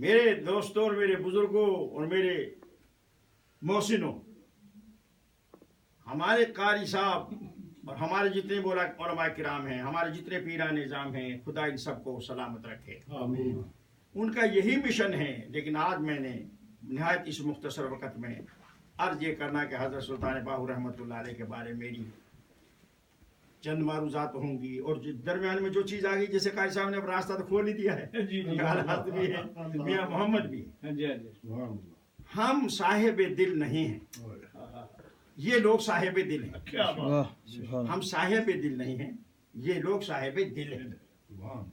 میرے دوستوں اور میرے بزرگوں اور میرے محسنوں، ہمارے قاری صاحب اور ہمارے جتنے علماء کرام ہیں، ہمارے جتنے پیران نظام ہیں، خدا ان سب کو سلامت رکھے، آمین۔ ان کا یہی مشن ہے۔ لیکن آج میں نے نہایت اس مختصر وقت میں عرض یہ کرنا کہ حضرت سلطان باہو رحمۃ اللہ علیہ کے بارے میری چند معروضات ہوں گی، اور درمیان میں جو چیز آ گئی، جیسے قاری صاحب نے اب راستہ تو کھول ہی دیا ہے، جی جی حالات بھی ہے، میاں محمد بھی ہے۔ جی جی سبحان اللہ۔ ہم صاحب دل نہیں ہیں، یہ لوگ صاحب دل ہیں۔ کیا بات، ہم صاحب دل نہیں ہیں، یہ لوگ صاحب دل ہیں۔ سبحان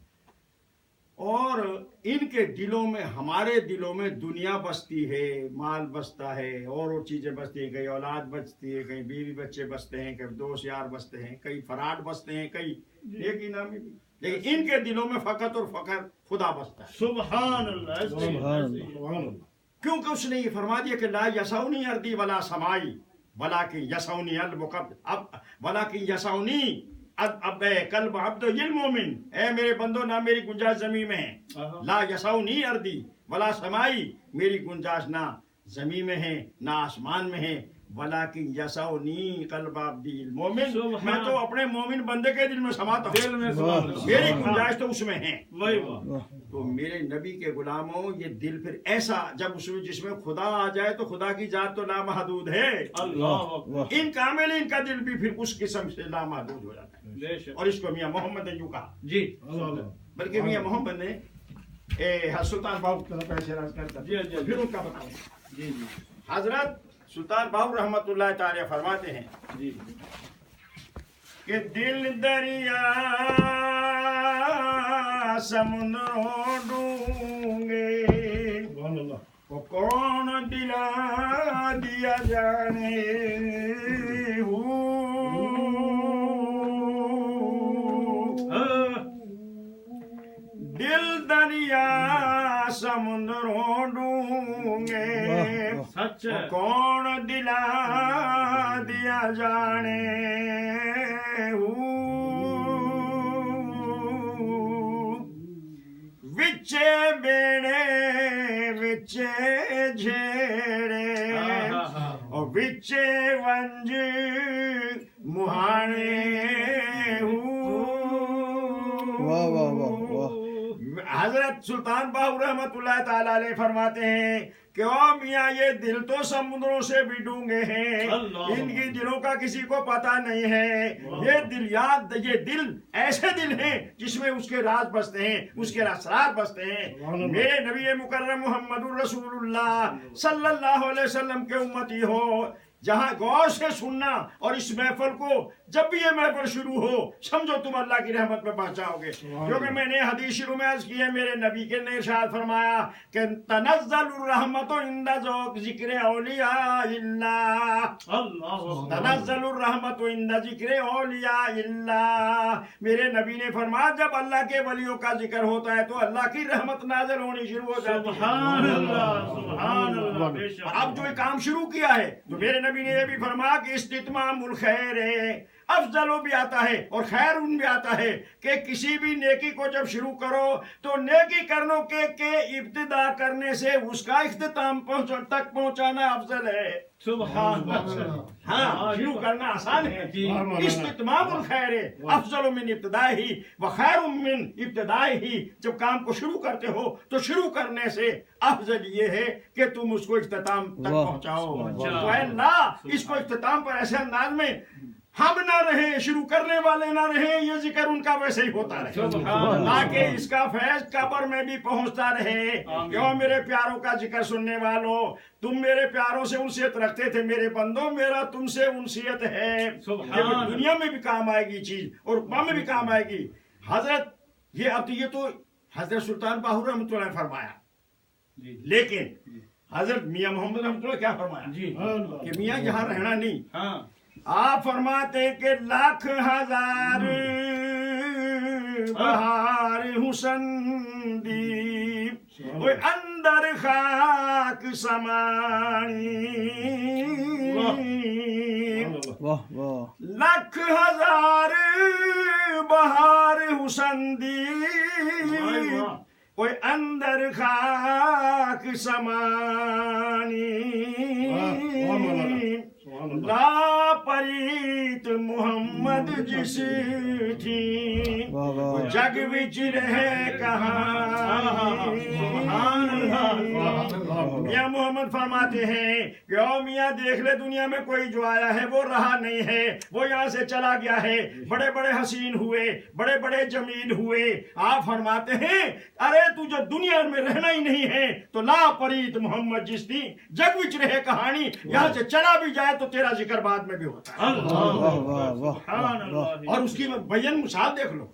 اور ان کے دلوں میں، ہمارے دلوں میں دنیا بستی ہے، مال بستا ہے، اور چیزیں بستی ہیں، کئی اولاد بستی ہے، کئی بیوی بچے بستے ہیں، کئی دوست یار بستے ہیں، کئی فراڈ بستے ہیں، کئی نیکی نامی بھی، لیکن ان کے دلوں میں فقط اور فقط خدا بستا ہے۔ سبحان اللہ، ایسے ہی، ایسے ہی۔ سبحان اللہ۔ کیونکہ اس نے یہ فرما دیا کہ لا یسونی اردی ولا سمائی ولیکن یسونی ولیکن یسونی اب قلب عبد المومن، اے میرے بندو، نہ میری گنجائش زمین میں ہے، لا یسونی اردی ولا سمائی، میری گنجائش نہ زمین میں ہے نہ آسمان میں ہے، ولیکن یسونی قلب عبد المومن، میں تو اپنے مومن بندے کے دل میں سماتا دل ہوں، میں سبحان اللہ، میری گنجائش تو اس میں ہے۔ وہی بات، تو میرے نبی کے غلاموں، یہ دل پھر ایسا جب اس میں جس میں خدا آ جائے تو خدا کی ذات تو لامحدود ہے، اللہ اکبر، ان کامل ان کا دل بھی پھر اس قسم سے لامحدود ہو جاتا ہے۔ بے شک، اور اس کو میاں محمد نے یوں کہا، جی اللہ۔ بلکہ میاں محمد نے حضرت سلطان باہو کی طرف ایسے راز کرتا جی جی پھر ان کا بتاؤں۔ جی جی حضرت سلطان باہو رحمۃ اللہ تعالی فرماتے ہیں جی، کہ دل دریا سمندروں ڈونگے، سبحان اللہ۔ وہ کون دلا دیا جانے دل دریا سمندروں ڈونگے، سچ ہے، کون دلا دیا جانے وچے بیڑے وچے جھیڑے اور وچے ونج مہانے واہ واہ واہ واہ۔ حضرت سلطان باہو رحمت اللہ تعالی علیہ فرماتے ہیں کہ او میاں، یہ دل تو سمندروں سے بھی ڈونگے ہیں، اللہ، ان کی دلوں کا کسی کو پتہ نہیں ہے، یہ دل ایسے دل ہیں جس میں اس کے راز بستے ہیں، اس کے اسرار بستے ہیں۔ میرے نبی مکرم محمد الرسول اللہ صلی اللہ علیہ وسلم کے امتی ہو، جہاں غور سے سننا، اور اس محفل کو جب بھی یہ محفل شروع ہو سمجھو تم اللہ کی رحمت میں پہنچاؤ گے، کیونکہ میں نے حدیث شروع میں عرض کی ہے، میرے نبی کے نے ارشاد فرمایا کہ تنزل الرحمت عند ذکر اولیاء اللہ، اللہ تنزل الرحمت عند ذکر اولیاء اللہ۔ میرے نبی نے فرمایا جب اللہ کے ولیوں کا ذکر ہوتا ہے تو اللہ کی رحمت نازل ہونی شروع ہو جاتی ہے۔ سبحان اللہ، سبحان اللہ، بے شک، اب جو یہ کام شروع کیا ہے تو میرے نبی نے یہ بھی فرمایا کہ استتمام الخیر افضل بھی آتا ہے اور خیر ان بھی آتا ہے کہ کسی بھی نیکی کو جب شروع کرو تو نیکی کرنوں کے ابتدا کرنے سے اس کا اختتام تک پہنچانا افضل ہے۔ سبحان اللہ، ہاں، شروع کرنا آسان ہے، استتمام الخیر افضل من ابتدائہ و خیر من ابتدائہ۔ جب کام کو شروع کرتے ہو تو شروع کرنے سے افضل یہ ہے کہ تم اس کو اختتام تک پہنچاؤ۔ تو اے اللہ، اس کو اختتام پر ایسے انداز میں ہم نہ رہیں، شروع کرنے والے نہ رہیں، یہ ذکر ان کا ویسے ہی ہوتا رہے تاکہ اس کا فیض قبر میں بھی پہنچتا رہے۔ کیوں میرے پیاروں کا ذکر سننے والوں، تم میرے پیاروں سے انسیت رکھتے تھے، میرے بندوں میرا تم سے انسیت ہے، یہ دنیا میں بھی کام آئے گی چیز اور عقبہ میں بھی کام آئے گی۔ حضرت یہ تو حضرت سلطان باہو رحمۃ اللہ نے فرمایا، لیکن حضرت میاں محمد رحمۃ اللہ کیا فرمایا جی کہ میاں یہاں رہنا نہیں، ہاں، آپ فرماتے کہ لاکھ ہزار بہار حسن دی وہ اندر خاک سمانی، واہ واہ۔ لاکھ ہزار بہار حسن دی کوئی اندر خاک سمانی لا پریت محمد جس تھی جگ وچ رہے کہانی۔ میاں محمد فرماتے ہیں کہ او میاں دیکھ لے دنیا میں کوئی جو آیا ہے وہ رہا نہیں ہے، وہ یہاں سے چلا گیا ہے، بڑے بڑے حسین ہوئے، بڑے بڑے جمیل ہوئے۔ آپ فرماتے ہیں ارے تو جو دنیا میں رہنا ہی نہیں ہے تو لا پریت محمد جس تھی جگ وچ رہے کہانی، یہاں سے چلا بھی جائے تو تیرا ذکر بعد میں بھی ہوتا ہے۔ اور اس کی بیان مثال دیکھ لو،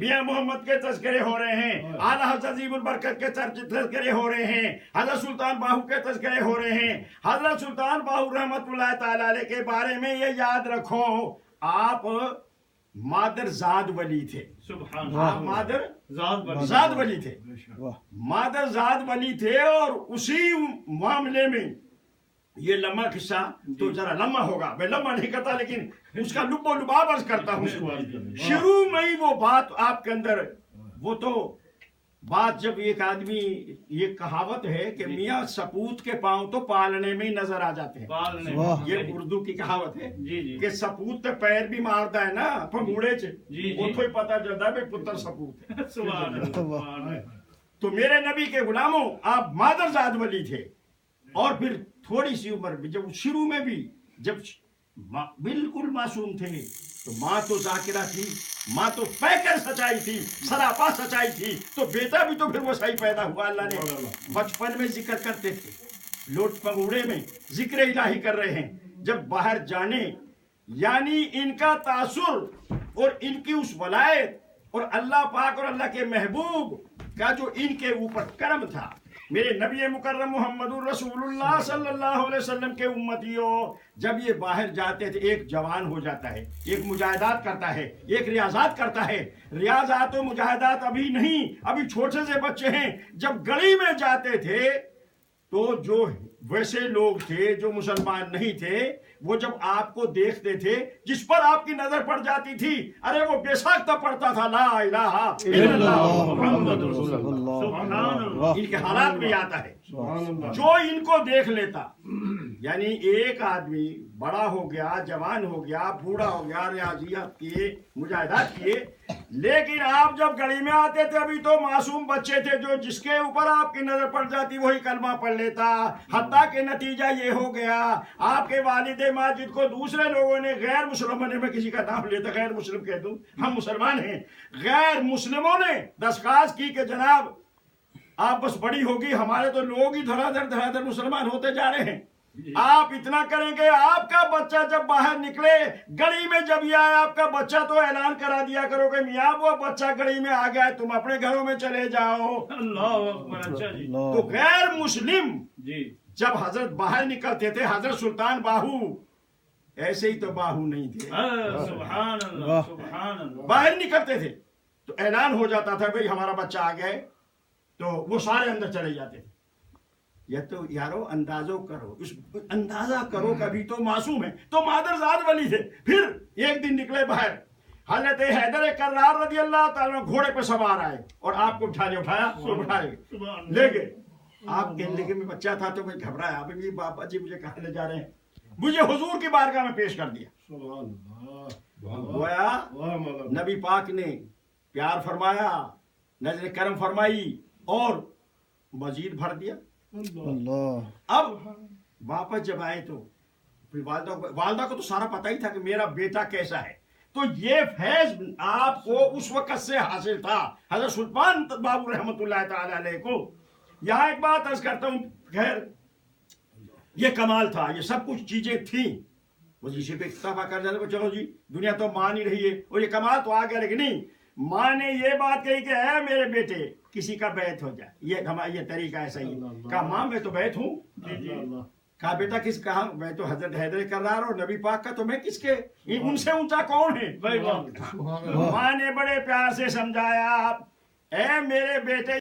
میاں محمد کے تذکرے ہو رہے ہیں، اعلیٰ حضرت عظیم البرکت کے تذکرے ہو رہے ہیں، حضرت سلطان باہو کے تذکرے ہو رہے ہیں۔ حضرت سلطان باہو رحمت اللہ تعالی علیہ کے بارے میں یہ یاد رکھو، آپ مادر زاد ولی تھے۔ سبحان آپ مادر زاد ولی تھے، مادر زاد ولی تھے۔ اور اسی معاملے میں یہ لمحہ قصہ تو ذرا لمحہ ہوگا، میں لمحہ نہیں کرتا لیکن اس کا لب و لباب عرض کرتا ہوں۔ شروع میں ہی وہ بات آپ کے اندر، وہ تو بات جب ایک آدمی، یہ کہاوت ہے کہ میاں سپوت کے پاؤں تو پالنے میں ہی نظر آ جاتے ہیں، یہ اردو کی کہاوت ہے کہ سپوت تے پیر بھی مارتا ہے نا پھنگوڑے چ، وہ تو ہی پتہ چلتا ہے پتر سپوت ہے۔ تو میرے نبی کے غلاموں، آپ مادر زاد ولی تھے۔ اور پھر تھوڑی سی عمر میں جب شروع میں بھی جب بالکل معصوم تھے تو ماں تو ذاکرہ تھی، ماں تو پیکر سچائی تھی، سراپا سچائی تھی، تو بیٹا بھی تو پھر وہ صحیح پیدا ہوا۔ اللہ نے بچپن میں ذکر کرتے تھے، لوٹ پگوڑے میں ذکر الہی کر رہے ہیں، جب باہر جانے یعنی ان کا تاثر اور ان کی اس ولایت اور اللہ پاک اور اللہ کے محبوب کا جو ان کے اوپر کرم تھا۔ میرے نبی مکرم محمد الرسول اللہ صلی اللہ علیہ وسلم کے امتیوں، جب یہ باہر جاتے تھے ایک جوان ہو جاتا ہے، ایک مجاہدات کرتا ہے، ایک ریاضات کرتا ہے۔ ریاضات و مجاہدات ابھی نہیں، ابھی چھوٹے سے بچے ہیں۔ جب گلی میں جاتے تھے تو جو ویسے لوگ تھے جو مسلمان نہیں تھے، وہ جب آپ کو دیکھتے تھے، جس پر آپ کی نظر پڑ جاتی تھی، ارے وہ بے ساختہ پڑھتا تھا لا الہ الا اللہ محمد رسول اللہ۔ ان کے حالات میں آتا ہے جو ان کو دیکھ لیتا، یعنی ایک آدمی بڑا ہو گیا، جوان ہو گیا، بوڑھا ہو گیا، ریاضیات کیے، مجاہدات کیے، لیکن آپ جب گلی میں آتے تھے ابھی تو معصوم بچے تھے، جو جس کے اوپر آپ کی نظر پڑ جاتی وہی کلمہ پڑھ لیتا۔ حتیٰ کہ نتیجہ یہ ہو گیا آپ کے والد ماجد کو دوسرے لوگوں نے غیر مسلموں نے، میں کسی کا نام لیتا غیر مسلم کہہ دوں، ہم مسلمان ہیں، غیر مسلموں نے درخواست کی کہ جناب آپ بس بڑی ہوگی، ہمارے تو لوگ ہی دھڑا دھڑ مسلمان ہوتے جا رہے ہیں، آپ اتنا کریں گے آپ کا بچہ جب باہر نکلے گلی میں جب یہ آئے آپ کا بچہ تو اعلان کرا دیا کرو کہ میاں وہ بچہ گلی میں آ گیا ہے، تم اپنے گھروں میں چلے جاؤ۔ اللہ اکبر۔ اچھا جی۔ تو غیر مسلم جی جب حضرت باہر نکلتے تھے، حضرت سلطان باہو ایسے ہی تو باہو نہیں تھے، سبحان اللہ سبحان اللہ، باہر نکلتے تھے تو اعلان ہو جاتا تھا بھئی ہمارا بچہ آ گیا ہے، تو وہ سارے اندر چلے جاتے تھے۔ یہ تو یارو اندازہ کرو کبھی تو معصوم ہے، تو مادر زاد ولی تھے۔ پھر ایک دن نکلے باہر، حضرت حیدر کرار رضی اللہ تعالیٰ گھوڑے پہ سوار آئے اور آپ کو اٹھایا تو اٹھائے لے گئے۔ آپ کہنے لگے میں بچہ تھا تو میں گھبرایا، ابھی بابا جی مجھے کہاں لے جا رہے ہیں، مجھے حضور کی بارگاہ میں پیش کر دیا۔ گویا نبی پاک نے پیار فرمایا، نظر کرم فرمائی اور مزید بھر دیا۔ اب واپس جب آئے تو والدہ کو تو سارا پتہ ہی تھا کہ میرا بیٹا کیسا ہے، تو یہ فیض آپ کو اس وقت سے حاصل تھا حضرت سلطان بابو رحمت اللہ تعالی علیہ کو۔ یہاں ایک بات عرض کرتا ہوں، خیر یہ کمال تھا، یہ سب کچھ چیزیں تھیں، وظیفے پہ اکتفا کر جاتے چلو جی دنیا تو مان ہی رہی ہے، اور یہ کمال تو آ گیا، لیکن نہیں، ماں نے یہ بات کہی کہ اے میرے بیٹے کسی کا بیعت ہو جائے، یہ طریقہ ایسا ہی کہا ماں میں تو بیعت ہوں، کہا بیٹا کس کہا میں تو حضرت حیدر کرار اور نبی پاک کا، تو میں کس کے ان سے اونچا کون ہے؟ ماں نے بڑے پیار سے سمجھایا، اے میرے بیٹے